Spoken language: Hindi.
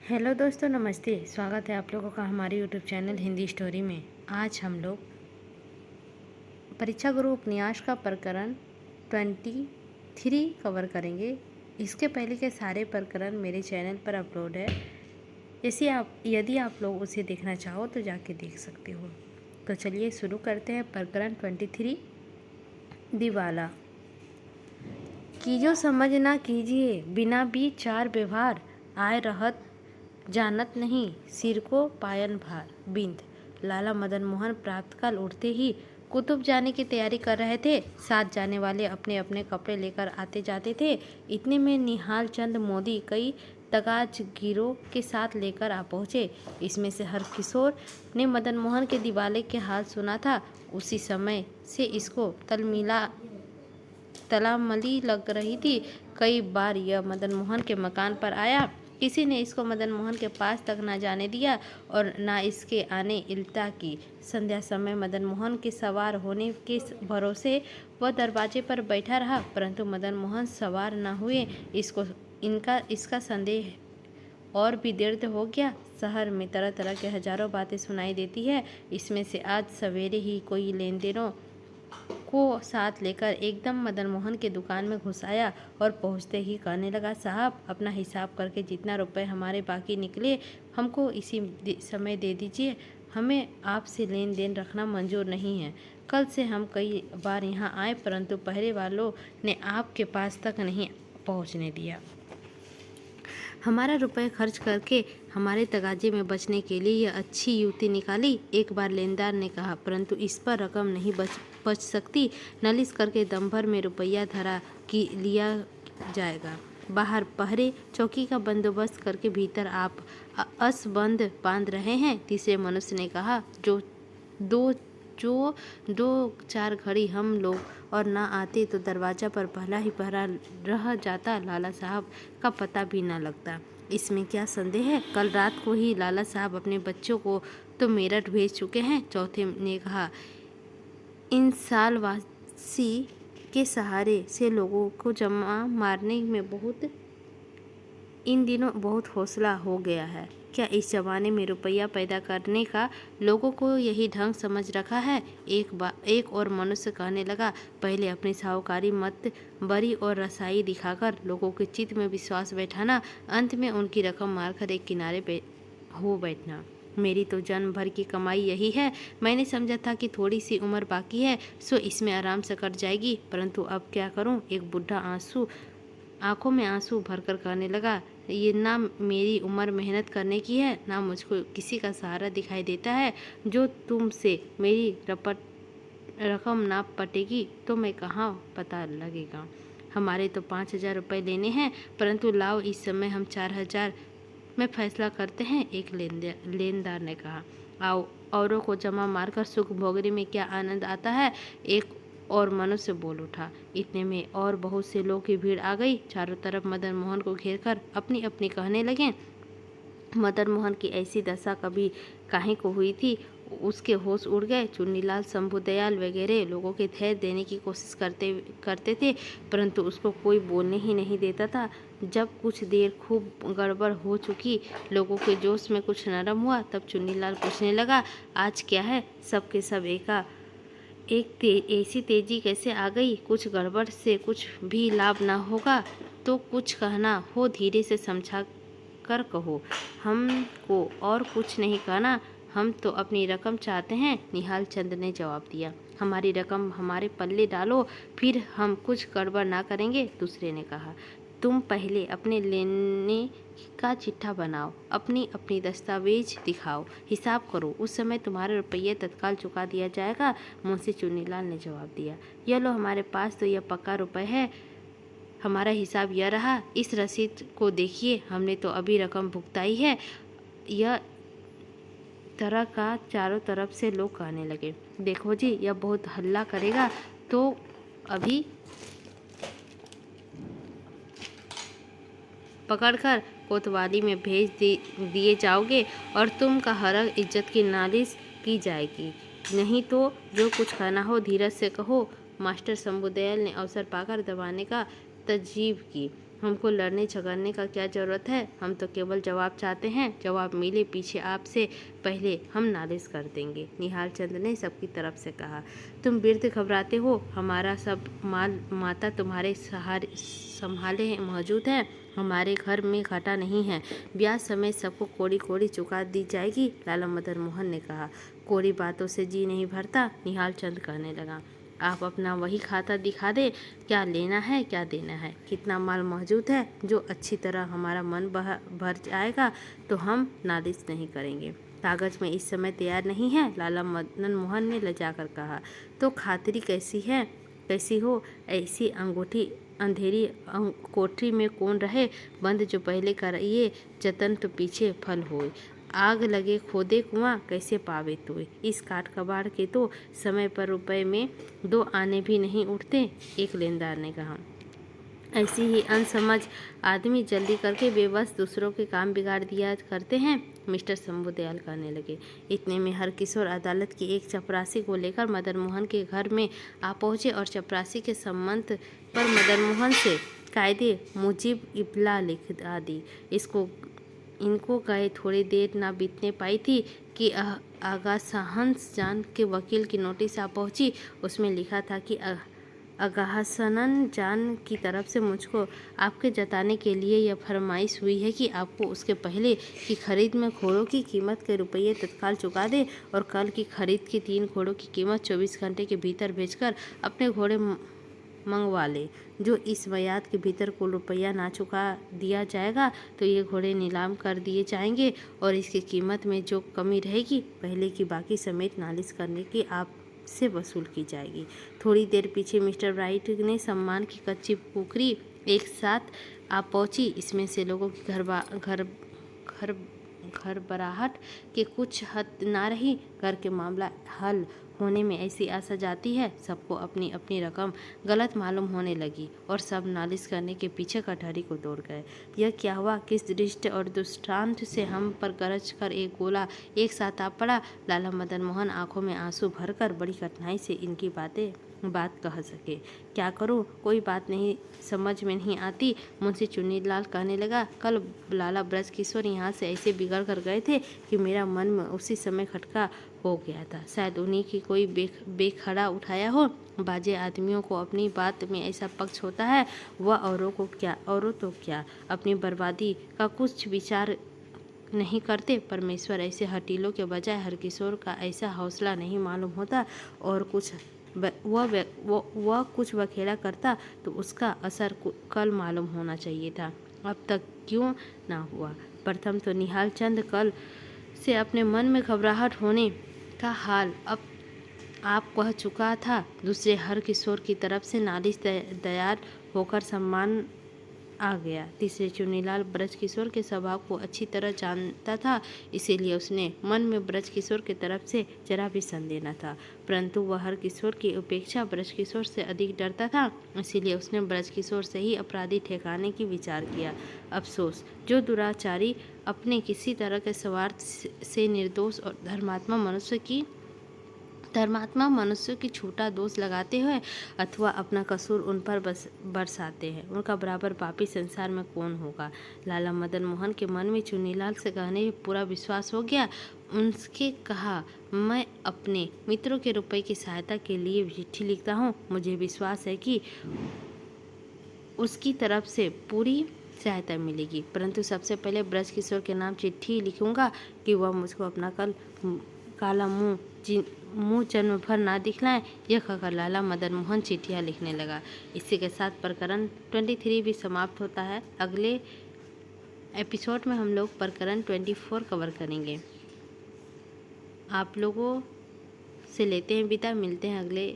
हेलो दोस्तों, नमस्ते। स्वागत है आप लोगों का हमारे यूट्यूब चैनल हिंदी स्टोरी में। आज हम लोग परीक्षा गुरु उपन्यास का प्रकरण 23 कवर करेंगे। इसके पहले के सारे प्रकरण मेरे चैनल पर अपलोड है। यदि आप लोग उसे देखना चाहो तो जाके देख सकते हो। तो चलिए शुरू करते हैं। प्रकरण 23 दिवाला। कीजो समझ ना कीजिए, बिना भी चार व्यवहार आए रहत जानत नहीं, सिर को पायन भार। बिंद। लाला मदन मोहन प्रातःकाल उठते ही कुतुब जाने की तैयारी कर रहे थे। साथ जाने वाले अपने अपने कपड़े लेकर आते जाते थे। इतने में निहाल चंद मोदी कई तगाजगिरों के साथ लेकर आ पहुँचे। इसमें से हर किशोर ने मदन मोहन के दिवाले के हाल सुना था। उसी समय से इसको तलामली लग रही थी। कई बार यह मदन मोहन के मकान पर आया। किसी ने इसको मदन मोहन के पास तक न जाने दिया और न इसके आने इल्ता की। संध्या समय मदन मोहन के सवार होने के भरोसे वह दरवाजे पर बैठा रहा, परंतु मदन मोहन सवार न हुए। इसका संदेह और भी दृढ़ हो गया। शहर में तरह तरह के हजारों बातें सुनाई देती है। इसमें से आज सवेरे ही कोई लेन देनों को साथ लेकर एकदम मदन मोहन के दुकान में घुस आया और पहुंचते ही कहने लगा, साहब, अपना हिसाब करके जितना रुपए हमारे बाकी निकले हमको इसी समय दे दीजिए। हमें आपसे लेन देन रखना मंजूर नहीं है। कल से हम कई बार यहाँ आए, परंतु पहरे वालों ने आपके पास तक नहीं पहुँचने दिया। हमारा रुपए खर्च करके हमारे तगाजे में बचने के लिए यह अच्छी युक्ति निकाली, एक बार लेनदार ने कहा, परंतु इस पर रकम नहीं बच सकती। नालिश करके दम भर में रुपया धरा की लिया जाएगा। बाहर पहरे चौकी का बंदोबस्त करके भीतर आप असबंद बांध रहे हैं। तीसरे मनुष्य ने कहा, जो दो चार घड़ी हम लोग और ना आते तो दरवाजा पर पहला ही पहरा रह जाता, लाला साहब का पता भी ना लगता। इसमें क्या संदेह है? कल रात को ही लाला साहब अपने बच्चों को तो मेरठ भेज चुके हैं। चौथे ने कहा, इन सालवासी के सहारे से लोगों को जमा मारने में इन दिनों बहुत हौसला हो गया है। क्या इस जमाने में रुपया पैदा करने का लोगों को यही ढंग समझ रखा है? एक और मनुष्य कहने लगा, पहले अपनी साहूकारी मत बरी और रसाई दिखाकर लोगों के चित्त में विश्वास बैठाना, अंत में उनकी रकम मारकर एक किनारे हो बैठना। मेरी तो जन्म भर की कमाई यही है। मैंने समझा था कि थोड़ी सी उम्र बाकी है सो इसमें आराम से कट जाएगी, परंतु अब क्या करूं? एक बुढ़ा आंखों में आंसू भरकर कहने लगा, ये ना मेरी उम्र मेहनत करने की है, ना मुझको किसी का सहारा दिखाई देता है। जो तुमसे मेरी रकम ना पटेगी तो मैं कहाँ पता लगेगा। हमारे तो 5,000 रुपये लेने हैं, परंतु लाओ इस समय हम 4,000 में फैसला करते हैं, एक लेनदार ने कहा। आओ, औरों को जमा मारकर सुख भोगने में क्या आनंद आता है, एक और मनुष्य बोल उठा। इतने में और बहुत से लोग की भीड़ आ गई। चारों तरफ मदन मोहन को घेरकर अपनी अपनी कहने लगे। मदन मोहन की ऐसी दशा कभी काहे को हुई थी? उसके होश उड़ गए। चुन्नीलाल, शंभुदयाल वगैरह लोगों के धैर्य देने की कोशिश करते थे, परंतु उसको कोई बोलने ही नहीं देता था। जब कुछ देर खूब गड़बड़ हो चुकी, लोगों के जोश में कुछ नरम हुआ, तब चुन्नीलाल पूछने लगा, आज क्या है? सबके सब ऐसी तेजी कैसे आ गई? कुछ गड़बड़ से कुछ भी लाभ ना होगा तो कुछ कहना हो धीरे से समझा कर कहो। हमको और कुछ नहीं कहना, हम तो अपनी रकम चाहते हैं। निहाल चंद ने जवाब दिया, हमारी रकम हमारे पल्ले डालो, फिर हम कुछ गड़बड़ ना करेंगे। दूसरे ने कहा, तुम पहले अपने लेने का चिट्ठा बनाओ, अपनी अपनी दस्तावेज दिखाओ, हिसाब करो, उस समय तुम्हारे रुपये तत्काल चुका दिया जाएगा। मुंशी चुन्नीलाल ने जवाब दिया, यह लो, हमारे पास तो यह पक्का रुपये है। हमारा हिसाब यह रहा, इस रसीद को देखिए, हमने तो अभी रकम भुगताई है। यह तरह का चारों तरफ से लोग कहने लगे, देखो जी, यह बहुत हल्ला करेगा तो अभी पकड़कर कोतवाली में भेज दिए जाओगे और तुम का हरक इज्जत की नालिश की जाएगी। नहीं तो जो कुछ कहना हो धीरज से कहो। मास्टर शंभुदयाल ने अवसर पाकर दबाने का तजीब की। हमको लड़ने झगड़ने का क्या ज़रूरत है? हम तो केवल जवाब चाहते हैं। जवाब मिले पीछे आपसे पहले हम नालिश कर देंगे। निहाल चंद ने सबकी तरफ से कहा। तुम वृद्ध घबराते हो, हमारा सब माल माता तुम्हारे सहारे संभाले मौजूद है। हमारे घर में घाटा नहीं है। ब्याज समेत सबको कोड़ी कोड़ी चुका दी जाएगी, लाला मदन मोहन ने कहा। कोरी बातों से जी नहीं भरता, निहाल चंद कहने लगा। आप अपना वही खाता दिखा दे, क्या लेना है क्या देना है, कितना माल मौजूद है। जो अच्छी तरह हमारा मन भर जाएगा तो हम नालिश नहीं करेंगे। कागज में इस समय तैयार नहीं है, लाला मदन मोहन ने लजाकर कहा। तो खातिरी कैसी हो? ऐसी अंगूठी अंधेरी कोठरी में कौन रहे? बंद जो पहले कराइए जतन तो पीछे फल होए। आग लगे खोदे कुआं कैसे पावे तोय। इस काट कबाड़ के तो समय पर रुपए में 2 आने भी नहीं उठते, एक लेनदार ने कहा। ऐसी ही अनसमझ आदमी जल्दी करके बेबस दूसरों के काम बिगाड़ दिया करते हैं, मिस्टर शंभुदयाल कहने लगे। इतने में हरकिशोर अदालत की एक चपरासी को लेकर मदन मोहन के घर में आ पहुंचे और चपरासी के संबंध पर मदन मोहन से कायदे मुजिब इब्ला लिख दी। इनको गए थोड़ी देर ना बीतने पाई थी कि आगा सहंस जान के वकील की नोटिस आ पहुंची। उसमें लिखा था कि अगाहसनन जान की तरफ से मुझको आपके जताने के लिए यह फरमाइश हुई है कि आपको उसके पहले की खरीद में घोड़ों की कीमत के रुपये तत्काल चुका दे और कल की खरीद की 3 घोड़ों की कीमत 24 घंटे के भीतर भेजकर अपने घोड़े मंगवा ले। जो इस बयात के भीतर कुल रुपया ना चुका दिया जाएगा तो ये घोड़े नीलाम कर दिए जाएंगे और इसकी कीमत में जो कमी रहेगी पहले की बाकी समेत नालिश करने की आप से वसूल की जाएगी। थोड़ी देर पीछे मिस्टर राइट ने सम्मान की कच्ची कुकरी एक साथ आ पहुंची। इसमें से लोगों की घर बराहट के कुछ हद ना रही। घर के मामला हल होने में ऐसी आशा जाती है। सबको अपनी अपनी रकम गलत मालूम होने लगी और सब नालिश करने के पीछे कटहरी को दौड़ गए। यह क्या हुआ? किस दृष्टि और दुष्टांत से हम पर गरज कर एक गोला एक साथ आ पड़ा? लाला मदन मोहन आंखों में आंसू भरकर बड़ी कठिनाई से इनकी बात कह सके। क्या करूं? कोई बात नहीं समझ में नहीं आती। मुंशी चुन्नीलाल कहने लगा। कल लाला ब्रजकिशोर यहाँ से ऐसे बिगड़ कर गए थे कि मेरा मन में उसी समय खटका हो गया था। शायद उन्हीं की कोई बेखड़ा उठाया हो। बाजे आदमियों को अपनी बात में ऐसा पक्ष होता है, वह औरों तो क्या अपनी बर्बादी का कुछ विचार नहीं करते। परमेश्वर ऐसे हटीलों के बजाय हरकिशोर का ऐसा हौसला नहीं मालूम होता और वह कुछ बखेड़ा करता तो उसका असर कल मालूम होना चाहिए था। अब तक क्यों ना हुआ? प्रथम तो निहाल चंद कल से अपने मन में घबराहट होने का हाल अब आप कह चुका था। दूसरे हरकिशोर की तरफ से नालिश तैयार होकर सम्मान आ गया। तीसरे चुन्नीलाल ब्रजकिशोर के स्वभाव को अच्छी तरह जानता था, इसीलिए उसने मन में ब्रजकिशोर की तरफ से जरा भी संदेह न था। परंतु वह हरकिशोर की उपेक्षा ब्रजकिशोर से अधिक डरता था, इसीलिए उसने ब्रजकिशोर से ही अपराधी ठहराने की विचार किया। अफसोस, जो दुराचारी अपने किसी तरह के स्वार्थ से निर्दोष और धर्मात्मा मनुष्यों की छूटा दोष लगाते हुए अथवा अपना कसूर उन पर बरसाते हैं, उनका बराबर पापी संसार में कौन होगा। लाला मदन मोहन के मन में चुन्नीलाल से कहने में पूरा विश्वास हो गया। उनके कहा, मैं अपने मित्रों के रुपए की सहायता के लिए चिट्ठी लिखता हूँ। मुझे विश्वास है कि उसकी तरफ से पूरी सहायता मिलेगी, परंतु सबसे पहले ब्रजकिशोर के नाम चिट्ठी लिखूंगा कि वह मुझको अपना काला मुंह जन्म भर ना दिखलाएं। यह कहकर लाला मदन मोहन चिट्ठियाँ लिखने लगा। इसी के साथ प्रकरण 23 भी समाप्त होता है। अगले एपिसोड में हम लोग प्रकरण 24 कवर करेंगे। आप लोगों से लेते हैं विदा, मिलते हैं अगले